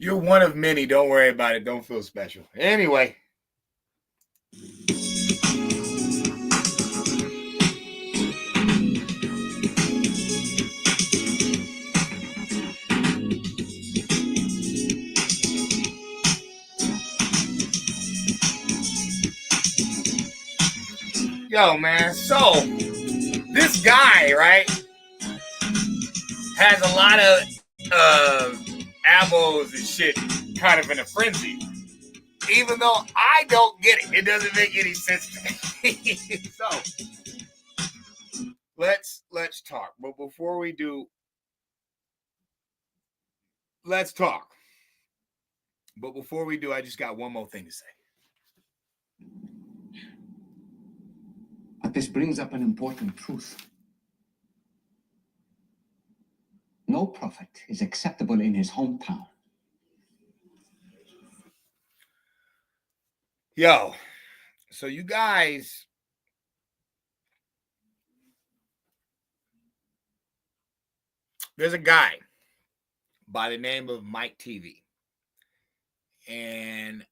You're one of many. Don't worry about it. Don't feel special. Anyway. Yo, man. So, this guy, right, has a lot of ammos and shit kind of in a frenzy. Even though I don't get it. It doesn't make any sense to me. So, let's talk. But before we do, let's talk. But before we do, I just got one more thing to say. But this brings up an important truth. No prophet is acceptable in his hometown. Yo, so you guys, there's a guy by the name of Mike TV. And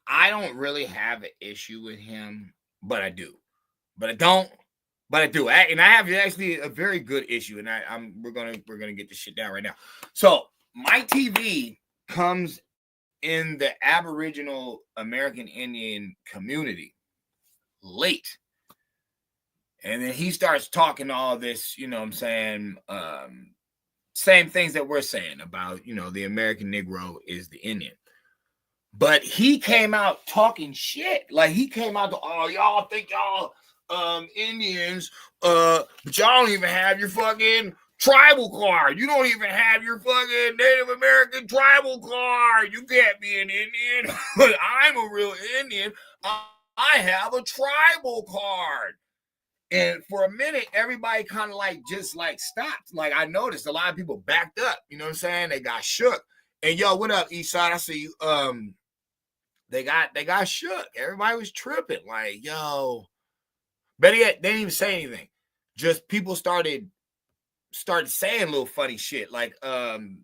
I don't really have an issue with him, but I do. But I don't. But I do. And I have actually a very good issue. And we're gonna get this shit down right now. So Mike TV comes in the Aboriginal American Indian community late. And then he starts talking all this, you know what I'm saying, same things that we're saying about, you know, the American Negro is the Indian. But he came out talking shit. Like he came out to, oh, y'all think y'all Indians, but y'all don't even have your fucking tribal card. You don't even have your fucking Native American tribal card. You can't be an Indian. I'm a real Indian. I have a tribal card. And for a minute, everybody kind of like just like stopped. Like I noticed a lot of people backed up. You know what I'm saying? They got shook. And yo, what up, Eastside? I see you. They got shook. Everybody was tripping. Like, yo. Better yet, they didn't even say anything. Just people started saying little funny shit. Like the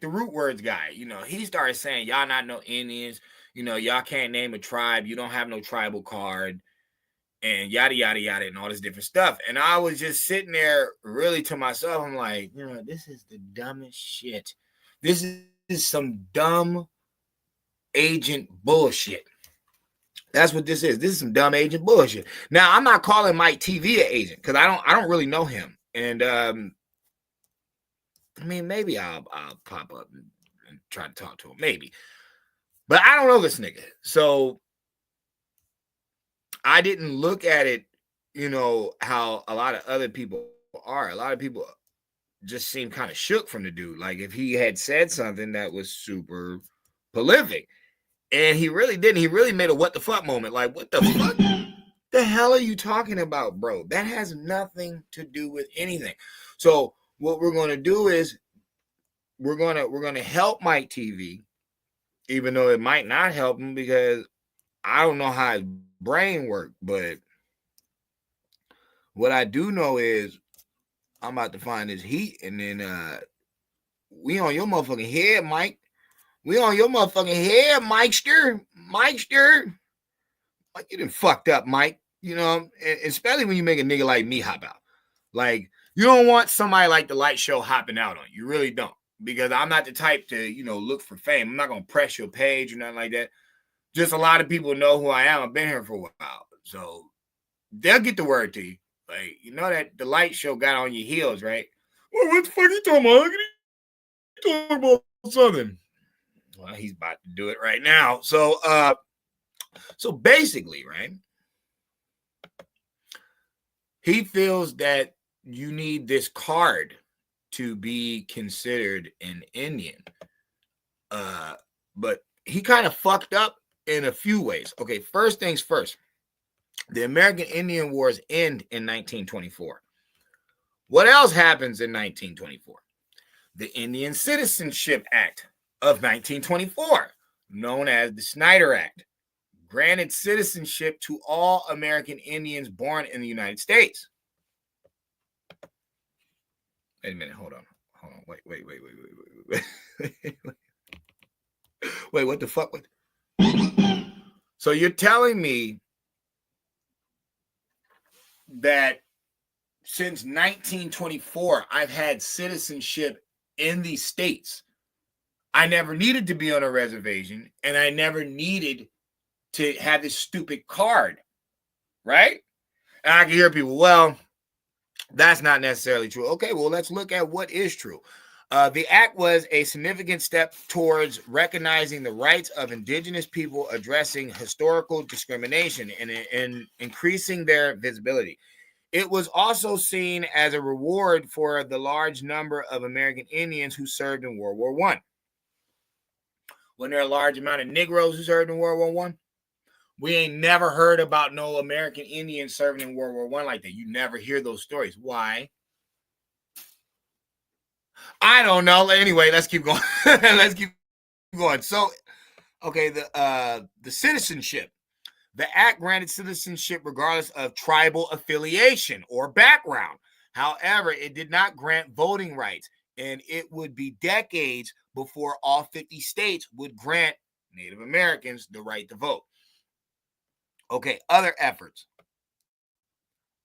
Root Words guy, you know, he started saying, y'all not no Indians, you know, y'all can't name a tribe, you don't have no tribal card, and yada yada yada, and all this different stuff. And I was just sitting there really to myself. I'm like, you know, this is the dumbest shit. This is some dumb agent bullshit. That's what this is. This is some dumb agent bullshit. Now, I'm not calling Mike TV an agent because I don't really know him. And I mean, maybe I'll pop up and try to talk to him, maybe. But I don't know this nigga. So I didn't look at it, you know, how a lot of other people are. A lot of people just seem kind of shook from the dude. Like if he had said something that was super prolific. And he really didn't. He really made a what the fuck moment. Like, what the fuck? The hell are you talking about, bro? That has nothing to do with anything. So what we're going to do is we're going to help Mike TV, even though it might not help him because I don't know how his brain works. But what I do know is I'm about to find his heat, and then we on your motherfucking head, Mike. We on your motherfucking head, Mikester. Like, you done fucked up, Mike. You know, especially when you make a nigga like me hop out. Like, you don't want somebody like The Light Show hopping out on you. You really don't. Because I'm not the type to, you know, look for fame. I'm not going to press your page or nothing like that. Just a lot of people know who I am. I've been here for a while. So they'll get the word to you. Like, you know that The Light Show got on your heels, right? Well, what the fuck you talking about? Look at you talking about something. Well, he's about to do it right now. So basically, right? He feels that you need this card to be considered an Indian. But he kind of fucked up in a few ways. Okay, first things first. The American Indian Wars end in 1924. What else happens in 1924? The Indian Citizenship Act of 1924, known as the Snyder Act, granted citizenship to all American Indians born in the United States. Wait a minute, hold on. Hold on. Wait. Wait, what the fuck? So you're telling me that since 1924, I've had citizenship in these states. I never needed to be on a reservation, and I never needed to have this stupid card, right? And I can hear people, well, that's not necessarily true. Okay, well, let's look at what is true. The act was a significant step towards recognizing the rights of indigenous people, addressing historical discrimination, and increasing their visibility. It was also seen as a reward for the large number of American Indians who served in World War I. Wasn't there a large amount of Negroes who served in World War I? We ain't never heard about no American Indians serving in World War I like that. You never hear those stories. Why? I don't know. Anyway, let's keep going. Let's keep going. So, okay, the citizenship. The act granted citizenship regardless of tribal affiliation or background. However, it did not grant voting rights, and it would be decades before all 50 states would grant Native Americans the right to vote. Okay, other efforts.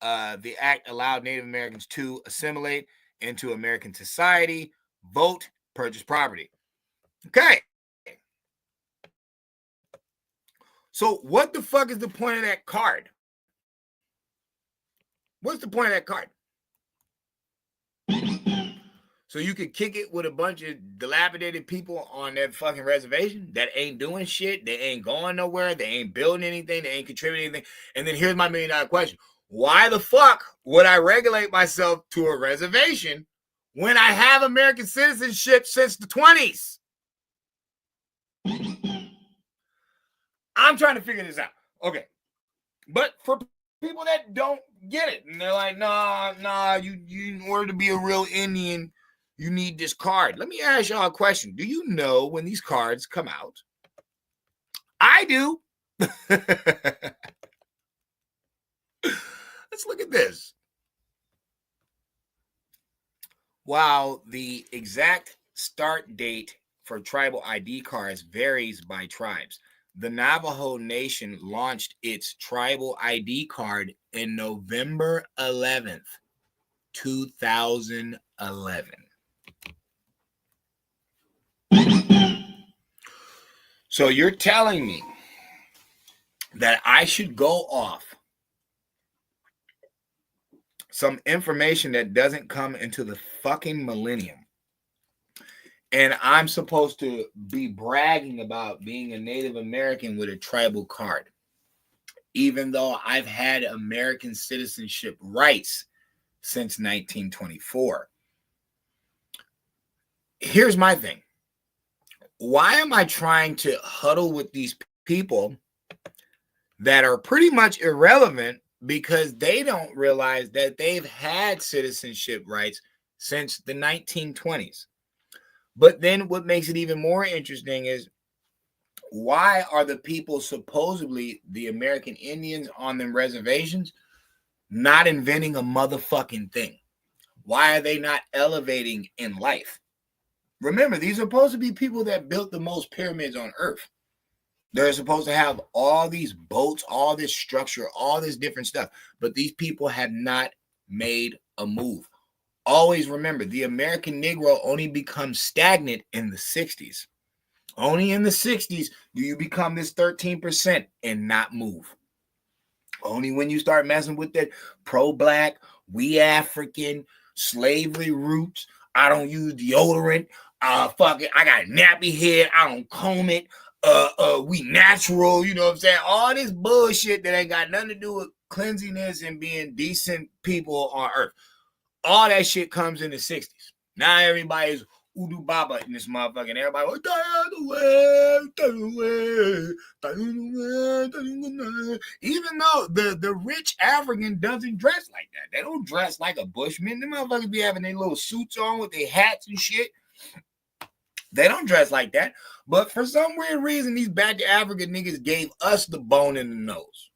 The act allowed Native Americans to assimilate into American society, vote, purchase property. Okay. So what the fuck is the point of that card? What's the point of that card? So you could kick it with a bunch of dilapidated people on that fucking reservation that ain't doing shit, they ain't going nowhere, they ain't building anything, they ain't contributing anything. And then here's my $1 million question. Why the fuck would I regulate myself to a reservation when I have American citizenship since the 20s? I'm trying to figure this out. Okay. But for people that don't get it, and they're like, nah, you in order to be a real Indian, you need this card. Let me ask y'all a question. Do you know when these cards come out? I do. Let's look at this. While the exact start date for tribal ID cards varies by tribes, the Navajo Nation launched its tribal ID card in November 11th, 2011. So you're telling me that I should go off some information that doesn't come into the fucking millennium, and I'm supposed to be bragging about being a Native American with a tribal card, even though I've had American citizenship rights since 1924. Here's my thing. Why am I trying to huddle with these people that are pretty much irrelevant because they don't realize that they've had citizenship rights since the 1920s? But then what makes it even more interesting is, why are the people, supposedly the American Indians on them reservations, not inventing a motherfucking thing? Why are they not elevating in life? Remember, these are supposed to be people that built the most pyramids on earth. They're supposed to have all these boats, all this structure, all this different stuff. But these people have not made a move. Always remember, the American Negro only becomes stagnant in the 60s. Only in the 60s do you become this 13% and not move. Only when you start messing with that pro-black, we African, slavery roots, I don't use deodorant, fuck it, I got a nappy head, I don't comb it, we natural, you know what I'm saying? All this bullshit that ain't got nothing to do with cleanliness and being decent people on earth. All that shit comes in the 60s. Now everybody's Udu Baba in this motherfucker. And everybody, even though the rich African doesn't dress like that. They don't dress like a bushman. The motherfuckers be having their little suits on with their hats and shit. They don't dress like that. But for some weird reason, these back African niggas gave us the bone in the nose.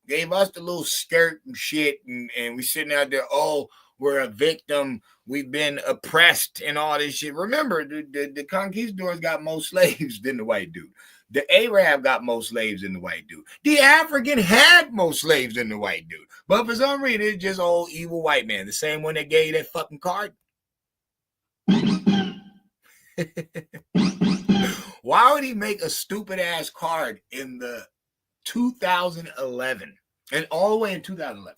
Gave us the little skirt and shit. And we sitting out there, oh, we're a victim, we've been oppressed and all this shit. Remember, the conquistadors got more slaves than the white dude. The Arab got more slaves than the white dude. The African had more slaves than the white dude. But for some reason, it's just old evil white man. The same one that gave you that fucking card. Why would he make a stupid ass card in the 2011 and all the way in 2011?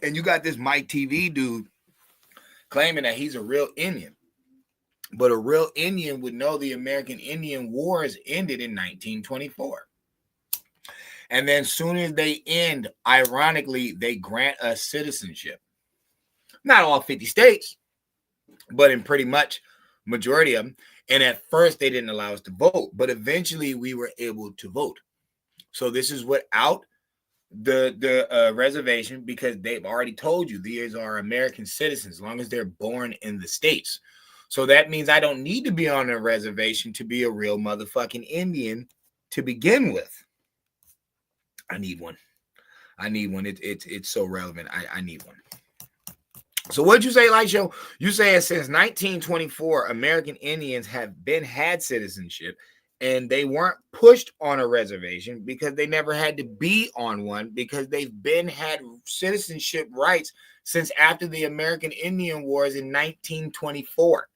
And you got this Mike TV dude claiming that he's a real Indian. But a real Indian would know the American Indian Wars ended in 1924. And then soon as they end, ironically, they grant us citizenship. Not all 50 states, but in pretty much majority of them. And at first they didn't allow us to vote, but eventually we were able to vote. So this is without the reservation, because they've already told you these are American citizens as long as they're born in the states. So that means I don't need to be on a reservation to be a real motherfucking Indian to begin with. I need one. It's so relevant. I need one. So what'd you say, Light Show? You say since 1924, American Indians have had citizenship, and they weren't pushed on a reservation because they never had to be on one, because they've had citizenship rights since after the American Indian Wars in 1924.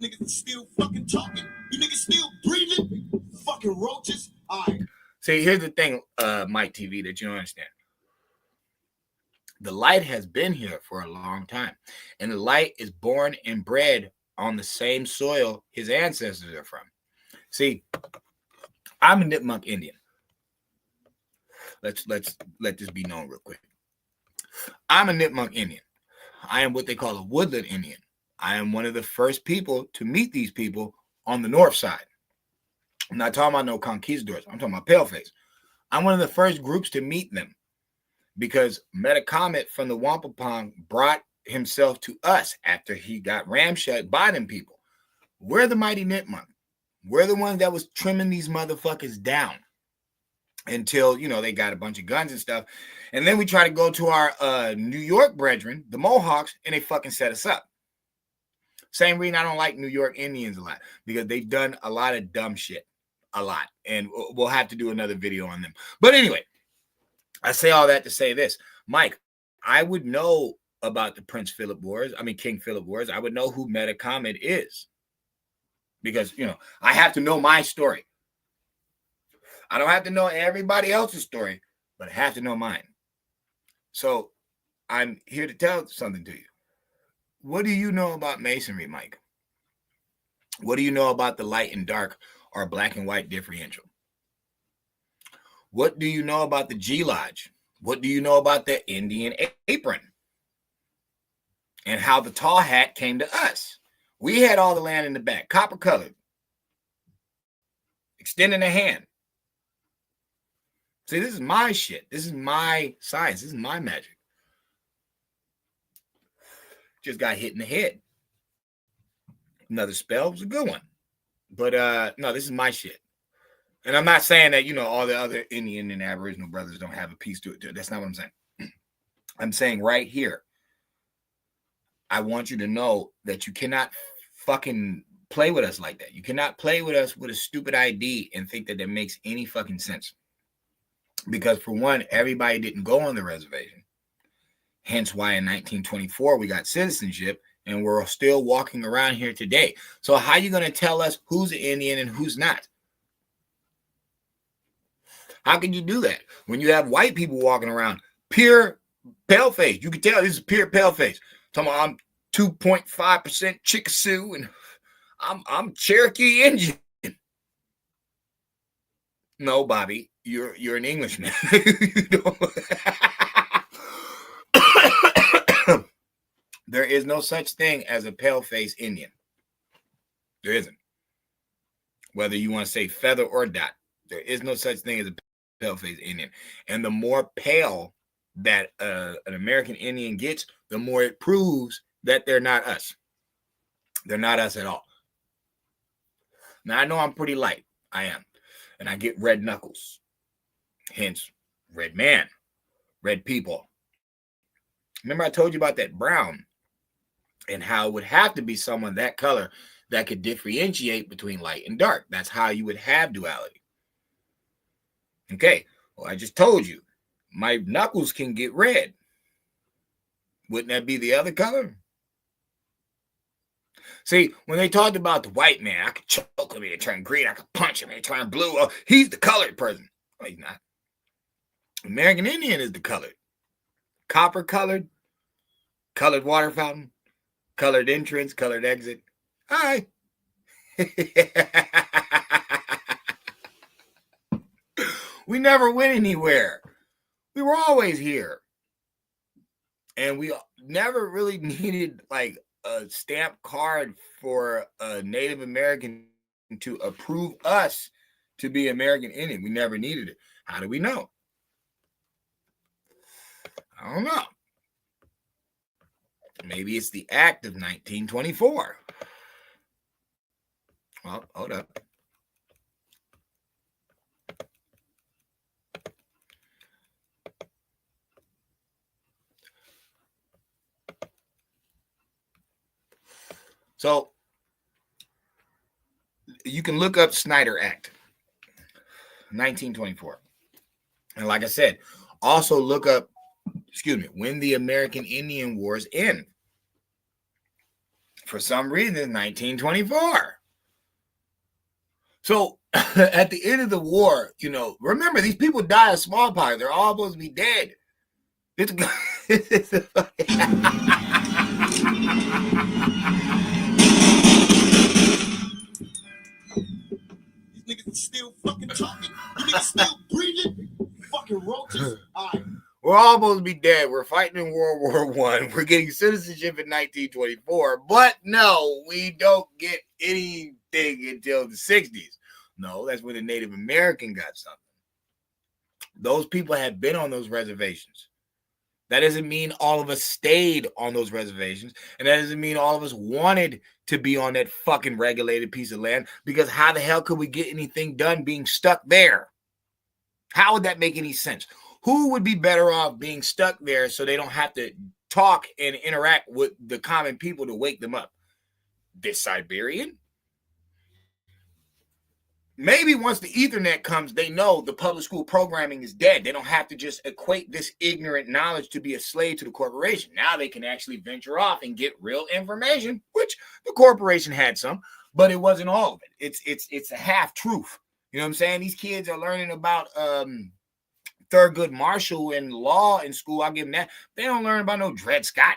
Niggas still fucking talking. You niggas still breathing. Fucking roaches. All right. See, here's the thing, Mike TV, that you don't understand. The light has been here for a long time, and the light is born and bred on the same soil his ancestors are from. See, I'm a Nipmuc Indian. Let's let this be known real quick. I'm a Nipmuc Indian. I am what they call a woodland Indian. I am one of the first people to meet these people on the north side. I'm not talking about no conquistadors. I'm talking about paleface. I'm one of the first groups to meet them because Metacomet from the Wampapong brought himself to us after he got ramshacked by them people. We're the mighty Nipmuc. We're the ones that was trimming these motherfuckers down until, they got a bunch of guns and stuff. And then we try to go to our New York brethren, the Mohawks, and they fucking set us up. Same reason I don't like New York Indians a lot, because they've done a lot of dumb shit, a lot. And we'll have to do another video on them. But anyway, I say all that to say this. Mike, I would know about the King Philip Wars. I would know who Metacomet is. Because, I have to know my story. I don't have to know everybody else's story, but I have to know mine. So I'm here to tell something to you. What do you know about Masonry, Mike? What do you know about the light and dark or black and white differential? What do you know about the G Lodge? What do you know about the Indian apron? And how the tall hat came to us? We had all the land in the back, copper colored, extending a hand. See, this is my shit. This is my science. This is my magic. Just got hit in the head. Another spell was a good one. But no, this is my shit. And I'm not saying that, all the other Indian and Aboriginal brothers don't have a piece to it. That's not what I'm saying. I'm saying right here, I want you to know that you cannot fucking play with us like that. You cannot play with us with a stupid ID and think that that makes any fucking sense. Because for one, everybody didn't go on the reservation. Hence why in 1924 we got citizenship, and we're still walking around here today. So how are you going to tell us who's an Indian and who's not? How can you do that when you have white people walking around pure paleface? You can tell this is pure paleface. Talking about I'm 2.5% Chickasaw and I'm Cherokee Indian. No, Bobby, you're an Englishman. There is no such thing as a paleface Indian. There isn't. Whether you want to say feather or dot, there is no such thing as a paleface Indian. And the more pale that an American Indian gets, the more it proves that they're not us. They're not us at all. Now, I know I'm pretty light. I am. And I get red knuckles. Hence, red man, red people. Remember I told you about that brown and how it would have to be someone that color that could differentiate between light and dark. That's how you would have duality. Okay, well, I just told you, my knuckles can get red. Wouldn't that be the other color? See, when they talked about the white man, I could choke him and turn green. I could punch him and turn blue. Oh, he's the colored person. No, he's not. American Indian is the colored. Copper colored, colored water fountain, colored entrance, colored exit. Hi. We never went anywhere. We were always here. And we never really needed like a stamp card for a Native American to approve us to be American Indian. We never needed it. How do we know? I don't know. Maybe it's the Act of 1924. Well, hold up. So you can look up Snyder Act, 1924. And like I said, also look up, when the American Indian Wars end. For some reason, 1924. So at the end of the war, remember, these people die of smallpox. They're all supposed to be dead. Niggas still fucking talking. You niggas still breathing. Fucking roaches. All right. We're all supposed to be dead. We're fighting in World War I. We're getting citizenship in 1924. But no, we don't get anything until the 60s. No, that's when the Native American got something. Those people had been on those reservations. That doesn't mean all of us stayed on those reservations. And that doesn't mean all of us wanted to be on that fucking regulated piece of land, because how the hell could we get anything done being stuck there? How would that make any sense? Who would be better off being stuck there so they don't have to talk and interact with the common people to wake them up? This Siberian? Maybe once the Ethernet comes, they know the public school programming is dead. They don't have to just equate this ignorant knowledge to be a slave to the corporation. Now they can actually venture off and get real information, which the corporation had some, but it wasn't all of it. It's a half truth. You know what I'm saying? These kids are learning about Thurgood Marshall and law in school. I'll give them that. They don't learn about no Dred Scott.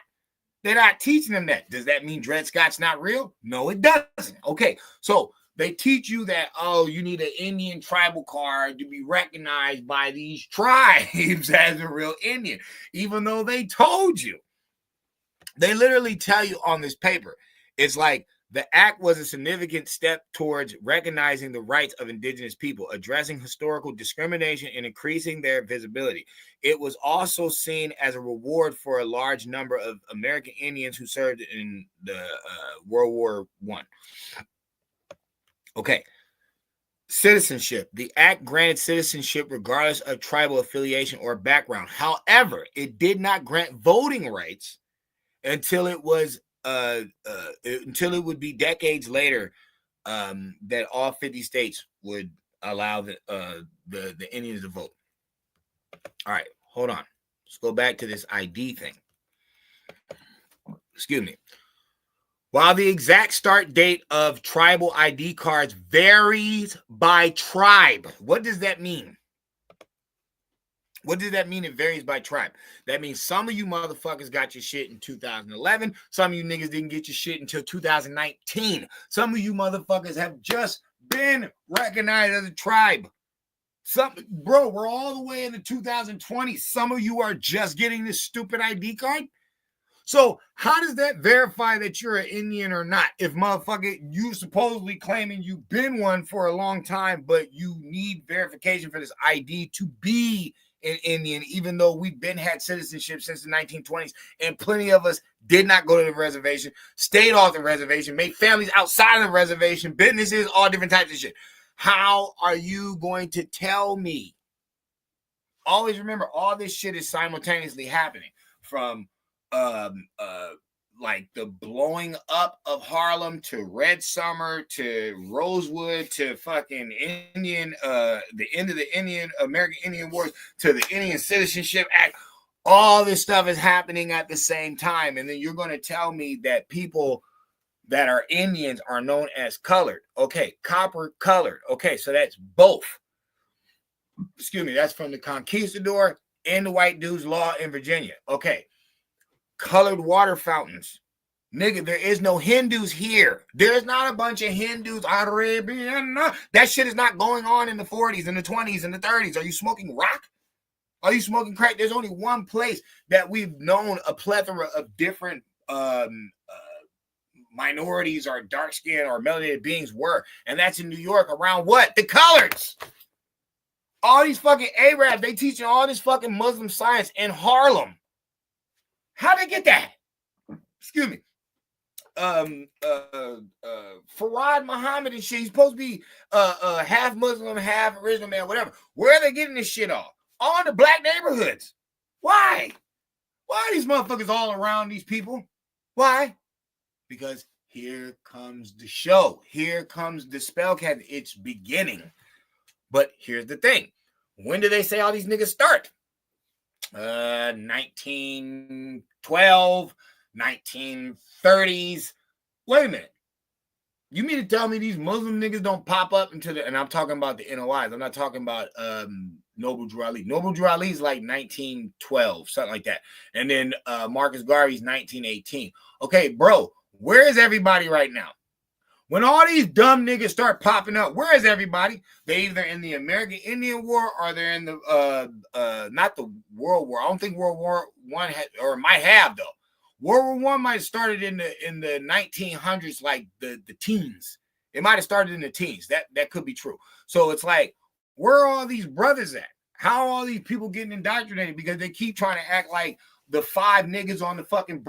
They're not teaching them that. Does that mean Dred Scott's not real? No, it doesn't. Okay, so they teach you that, you need an Indian tribal card to be recognized by these tribes as a real Indian, even though they told you. They literally tell you on this paper, it's like, the act was a significant step towards recognizing the rights of indigenous people, addressing historical discrimination, and increasing their visibility. It was also seen as a reward for a large number of American Indians who served in the World War I. Okay. Citizenship. The act granted citizenship regardless of tribal affiliation or background. However, it did not grant voting rights until it was until it would be decades later that all 50 states would allow the Indians to vote. All right, hold on. Let's go back to this ID thing. Excuse me. While the exact start date of tribal ID cards varies by tribe, what does that mean? What does that mean? It varies by tribe. That means some of you motherfuckers got your shit in 2011. Some of you niggas didn't get your shit until 2019. Some of you motherfuckers have just been recognized as a tribe. Bro, we're all the way in the 2020. Some of you are just getting this stupid ID card. So how does that verify that you're an Indian or not? If motherfucker, you supposedly claiming you've been one for a long time, but you need verification for this ID to be and Indian, even though we've been had citizenship since the 1920s, and plenty of us did not go to the reservation, stayed off the reservation, made families outside of the reservation, businesses, all different types of shit. How are you going to tell me? Always remember, all this shit is simultaneously happening, from like the blowing up of Harlem to Red Summer to Rosewood to fucking Indian, the end of the American Indian Wars to the Indian Citizenship Act. All this stuff is happening at the same time. And then you're going to tell me that people that are Indians are known as colored. Okay, copper colored. Okay, so that's both. Excuse me, that's from the conquistador and the white dude's law in Virginia. Okay. Colored water fountains. Nigga, there is no Hindus here. There's not a bunch of Hindus. Arabian. That shit is not going on in the 40s and the 20s and the 30s. Are you smoking rock? Are you smoking crack? There's only one place that we've known a plethora of different minorities or dark skin or melanated beings were, and that's in New York around what? The coloreds. All these fucking Arabs, they teaching all this fucking Muslim science in Harlem. How'd they get that? Excuse me. Farad Muhammad and shit. He's supposed to be half Muslim, half original man, whatever. Where are they getting this shit off? All in the black neighborhoods. Why? Why are these motherfuckers all around these people? Why? Because here comes the show. Here comes the Spellcat. It's beginning. But here's the thing. When do they say all these niggas start? 1912, 1930s. Wait a minute. You mean to tell me these Muslim niggas don't pop up into the, and I'm talking about the NOIs. I'm not talking about Noble Drew Ali. Noble Drew Ali is like 1912, something like that. And then Marcus Garvey's 1918. Okay, bro, where is everybody right now? When all these dumb niggas start popping up, where is everybody? They either in the American Indian War or they're in the not the World War. I don't think World War I had, or might have though. World War I might have started in the 1900s, like the teens. It might have started in the teens. That could be true. So it's like, where are all these brothers at? How are all these people getting indoctrinated? Because they keep trying to act like the 5 niggas on the fucking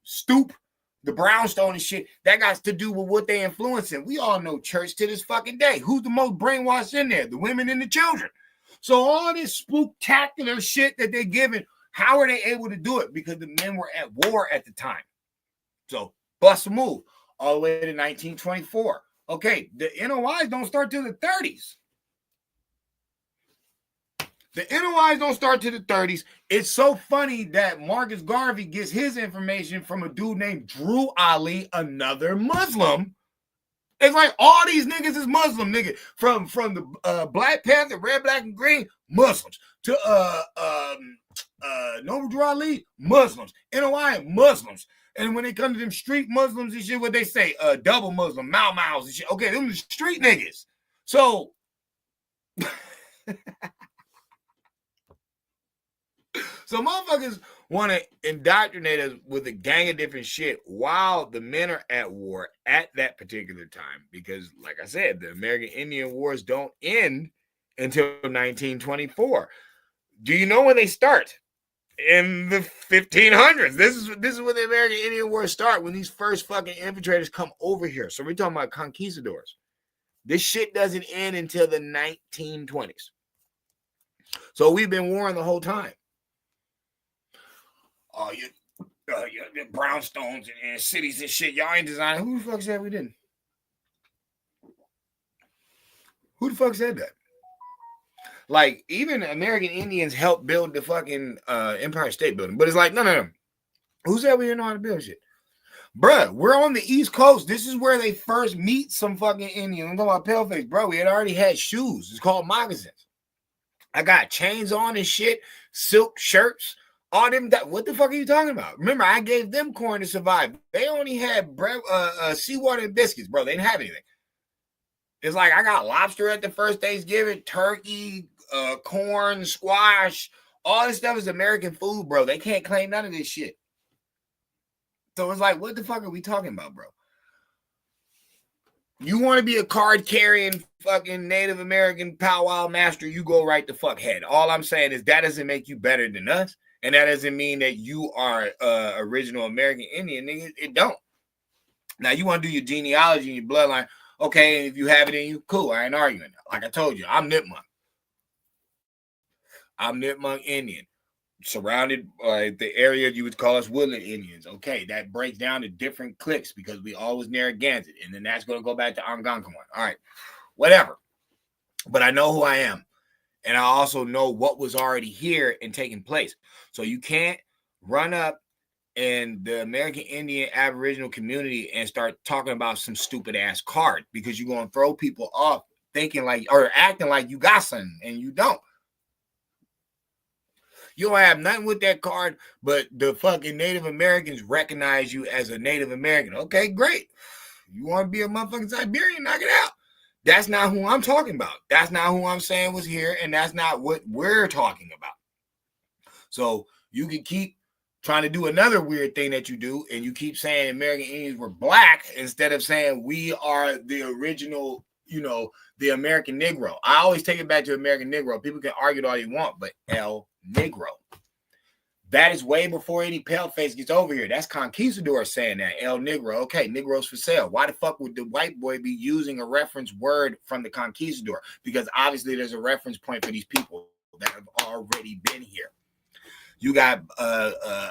stoop, the brownstone and shit, that got to do with what they influencing. We all know church to this fucking day. Who's the most brainwashed in there? The women and the children. So all this spooktacular shit that they're giving, how are they able to do it? Because the men were at war at the time. So bust a move all the way to 1924. Okay, the NOIs don't start till the 30s. The NOIs don't start till the 30s. It's so funny that Marcus Garvey gets his information from a dude named Drew Ali, another Muslim. It's like all these niggas is Muslim, nigga. From the Black Panther, red, black, and green, Muslims. To Noble Drew Ali, Muslims. NOI, Muslims. And when they come to them street Muslims and shit, what they say? Double Muslim, Mau and shit. Okay, them the street niggas. So so motherfuckers want to indoctrinate us with a gang of different shit while the men are at war at that particular time. Because, like I said, the American Indian Wars don't end until 1924. Do you know when they start? In the 1500s. This is when the American Indian Wars start, when these first fucking infiltrators come over here. So we're talking about conquistadors. This shit doesn't end until the 1920s. So we've been warring the whole time. Oh, your brownstones and cities and shit, y'all ain't designing. Who the fuck said we didn't? Who the fuck said that? Like, even American Indians helped build the fucking Empire State Building. But it's like, no. Who said we didn't know how to build shit? Bruh, we're on the East Coast. This is where they first meet some fucking Indians. I'm talking about paleface. Bro, we had already had shoes. It's called moccasins. I got chains on and shit, silk shirts, all them. What the fuck are you talking about? Remember, I gave them corn to survive. They only had bread, seawater and biscuits, bro. They didn't have anything. It's like I got lobster at the first Thanksgiving, turkey, corn, squash, all this stuff is American food, bro. They can't claim none of this shit. So it's like, what the fuck are we talking about, bro? You want to be a card carrying fucking Native American powwow master, you go right the fuck head. All I'm saying is that doesn't make you better than us. And that doesn't mean that you are original American Indian, nigga. It don't. Now, you want to do your genealogy and your bloodline. Okay, if you have it in you, cool. I ain't arguing. Like I told you, I'm Nipmuc. I'm Nipmuc Indian. Surrounded by the area you would call us Woodland Indians. Okay, that breaks down to different cliques because we always Narragansett. And then that's going to go back to Algonquin. All right, whatever. But I know who I am. And I also know what was already here and taking place. So you can't run up in the American Indian Aboriginal community and start talking about some stupid ass card because you're going to throw people off thinking like or acting like you got something and you don't. You don't have nothing with that card, but the fucking Native Americans recognize you as a Native American. Okay, great. You want to be a motherfucking Siberian? Knock it out. That's not who I'm talking about. That's not who I'm saying was here, and that's not what we're talking about. So you can keep trying to do another weird thing that you do, and you keep saying American Indians were black instead of saying we are the original, the American Negro. I always take it back to American Negro. People can argue all you want, but El Negro. That is way before any paleface gets over here. That's Conquistador saying that. El Negro. Okay, Negroes for sale. Why the fuck would the white boy be using a reference word from the Conquistador? Because obviously there's a reference point for these people that have already been here. You got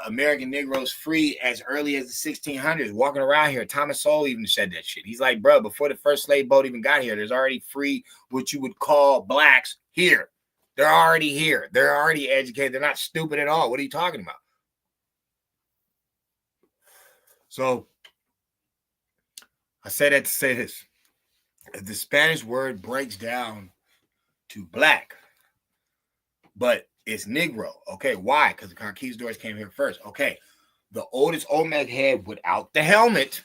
American Negroes free as early as the 1600s walking around here. Thomas Sowell even said that shit. He's like, bro, before the first slave boat even got here, there's already free what you would call blacks here. They're already here. They're already educated. They're not stupid at all. What are you talking about? So I say that to say this. The Spanish word breaks down to black, but it's Negro. Okay, why? Because the conquistadors came here first. Okay, the oldest Olmec head without the helmet,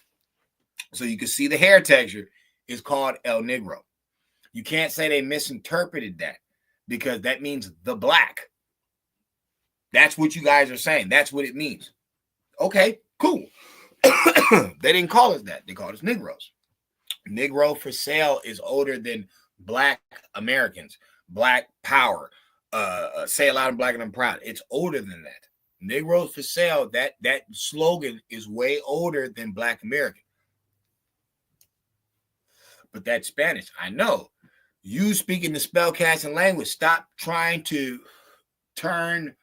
so you can see the hair texture, is called El Negro. You can't say they misinterpreted that because that means the black. That's what you guys are saying. That's what it means. Okay, cool. They didn't call us that. They called us Negroes. Negro for sale is older than black Americans, black power. Say a lot of black and I'm proud. It's older than that. Negroes for sale, that slogan is way older than black American. But that's Spanish. I know. You speaking the spellcasting language, stop trying to turn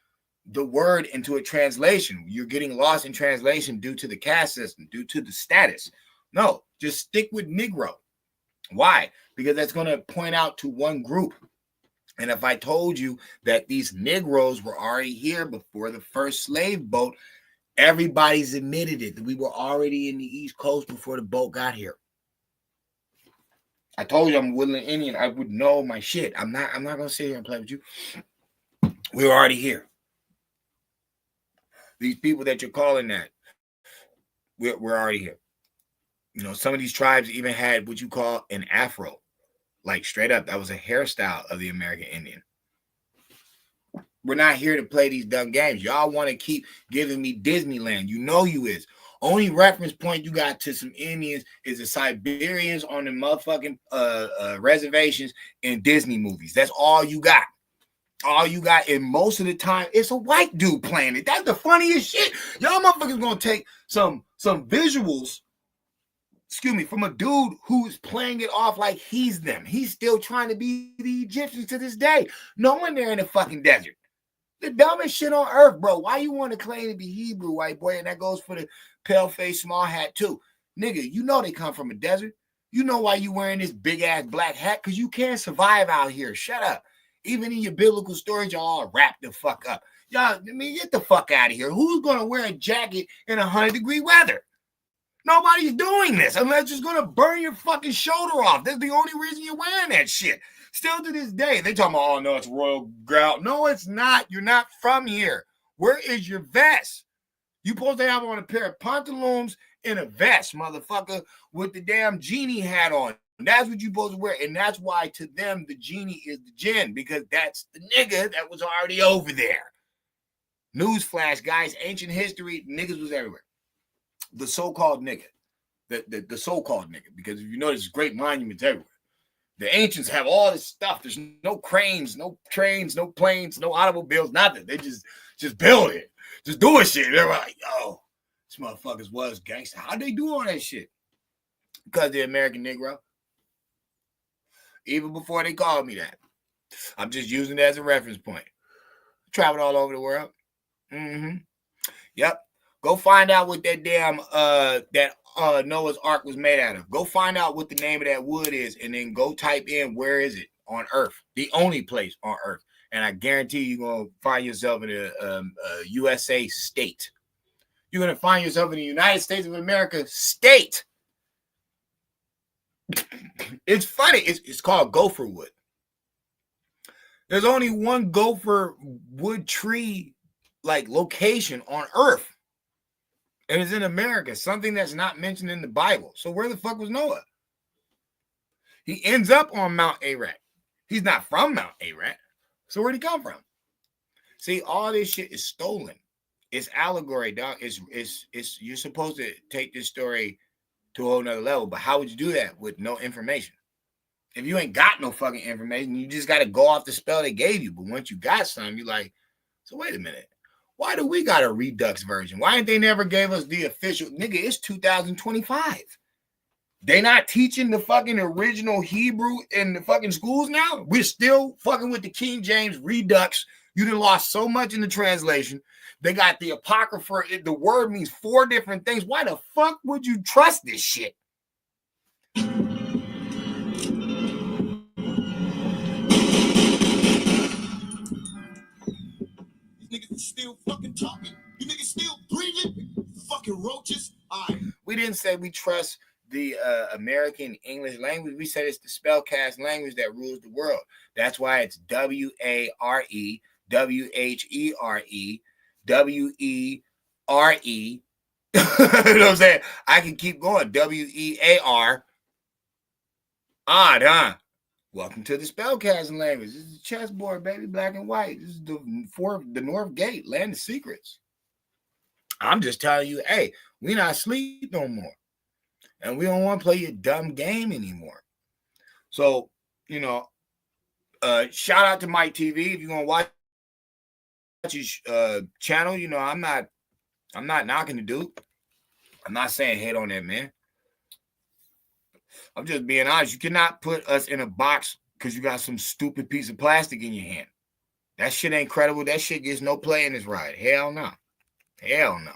the word into a translation. You're getting lost in translation due to the caste system, due to the status. No, just stick with Negro. Why? Because that's going to point out to one group. And if I told you that these Negroes were already here before the first slave boat, everybody's admitted it. That we were already in the East Coast before the boat got here. I told you I'm a Woodland Indian. I would know my shit. I'm not gonna sit here and play with you. We were already here. These people that you're calling that, we're already here. Some of these tribes even had what you call an afro. Like straight up, that was a hairstyle of the American Indian. We're not here to play these dumb games. Y'all want to keep giving me Disneyland. You know you is. Only reference point you got to some Indians is the Siberians on the motherfucking reservations in Disney movies. That's all you got. All you got, and most of the time, it's a white dude playing it. That's the funniest shit. Y'all motherfuckers gonna take some visuals, from a dude who's playing it off like he's them. He's still trying to be the Egyptians to this day, knowing they're in the fucking desert. The dumbest shit on earth, bro. Why you want to claim to be Hebrew, white boy? And that goes for the pale face, small hat too. Nigga, you know they come from a desert. You know why you wearing this big ass black hat? Because you can't survive out here. Shut up. Even in your biblical stories, y'all all wrap the fuck up. Y'all, get the fuck out of here. Who's going to wear a jacket in 100-degree weather? Nobody's doing this unless it's going to burn your fucking shoulder off. That's the only reason you're wearing that shit. Still to this day, they talking about, oh, no, it's royal grout. No, it's not. You're not from here. Where is your vest? You supposed to have on a pair of pantaloons and a vest, motherfucker, with the damn genie hat on. That's what you supposed to wear. And that's why to them, the genie is the jinn, because that's the nigga that was already over there. Newsflash, guys, ancient history, niggas was everywhere. The so-called nigga. The so-called nigga, because if you notice, great monuments everywhere. The ancients have all this stuff. There's no cranes, no trains, no planes, no automobiles, nothing. They just build it, just doing shit. They're like, yo, this motherfuckers was gangster. How'd they do all that shit? Because the American Negro. Even before they called me that. I'm just using it as a reference point. Traveled all over the world. Yep. Go find out what that damn Noah's Ark was made out of. Go find out what the name of that wood is, and then go type in where is it on Earth, the only place on Earth. And I guarantee you're gonna find yourself in a USA state. You're gonna find yourself in the United States of America state. It's funny. It's called gopher wood. There's only one gopher wood tree like location on Earth. And it's in America, something that's not mentioned in the Bible. So where the fuck was Noah? He ends up on Mount Ararat. He's not from Mount Ararat. So where'd he come from? See, all this shit is stolen. It's allegory, dog. It's you're supposed to take this story to a whole nother level. But how would you do that with no information? If you ain't got no fucking information, you just got to go off the spell they gave you. But once you got something, you're like, so wait a minute. Why do we got a Redux version? Why ain't they never gave us the official? Nigga, it's 2025. They not teaching the fucking original Hebrew in the fucking schools now? We're still fucking with the King James Redux. You done lost so much in the translation. They got the Apocrypha. The word means 4 different things. Why the fuck would you trust this shit? Niggas still fucking talking. You niggas still breathing. Fucking roaches. We didn't say we trust the American English language. We said it's the spellcast language that rules the world. That's why it's WARE, WHERE, WERE. You know what I'm saying? I can keep going. WEAR. Odd, huh? Welcome to the spellcasting language. This is the chessboard, baby, black and white. This is the North Gate, land of secrets. I'm just telling you, hey, we not sleep no more. And we don't want to play your dumb game anymore. So, you know, shout out to Mike TV. If you're going to watch his channel, you know, I'm not knocking the dude. I'm not saying hate on that man. I'm just being honest. You cannot put us in a box because you got some stupid piece of plastic in your hand. That shit ain't credible. That shit gets no play in this ride. Hell no. Hell no.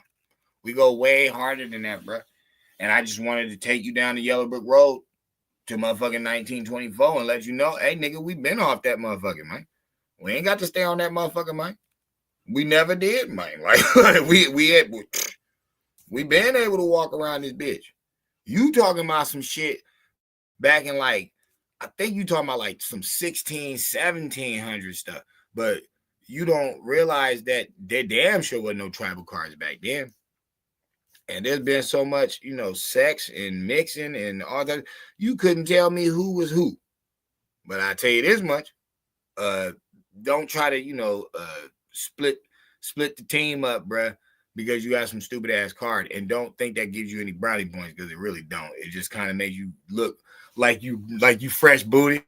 We go way harder than that, bro. And I just wanted to take you down the Yellow Brick Road to motherfucking 1924 and let you know, hey, nigga, we been off that motherfucking, man. We ain't got to stay on that motherfucking, man. We never did, man. Like, we been able to walk around this bitch. You talking about some shit back in like, I think you talking about like some 1700 stuff, but you don't realize that there damn sure wasn't no tribal cards back then. And there's been so much, you know, sex and mixing and all that. You couldn't tell me who was who. But I tell you this much, don't try to, you know, split the team up, bruh, because you got some stupid ass card, and don't think that gives you any brownie points, because it really don't. It just kind of makes you look like you fresh booty.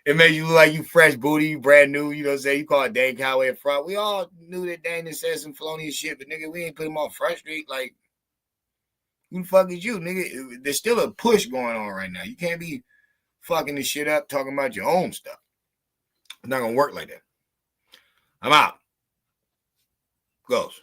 It made you look like you fresh booty, you brand new. You know what I'm saying? You call it Dane Coway in front. We all knew that Dane said some felonious shit, but nigga, we ain't put him on Front Street. Like, who the fuck is you, nigga? There's still a push going on right now. You can't be fucking this shit up talking about your own stuff. It's not gonna work like that. I'm out. Goes.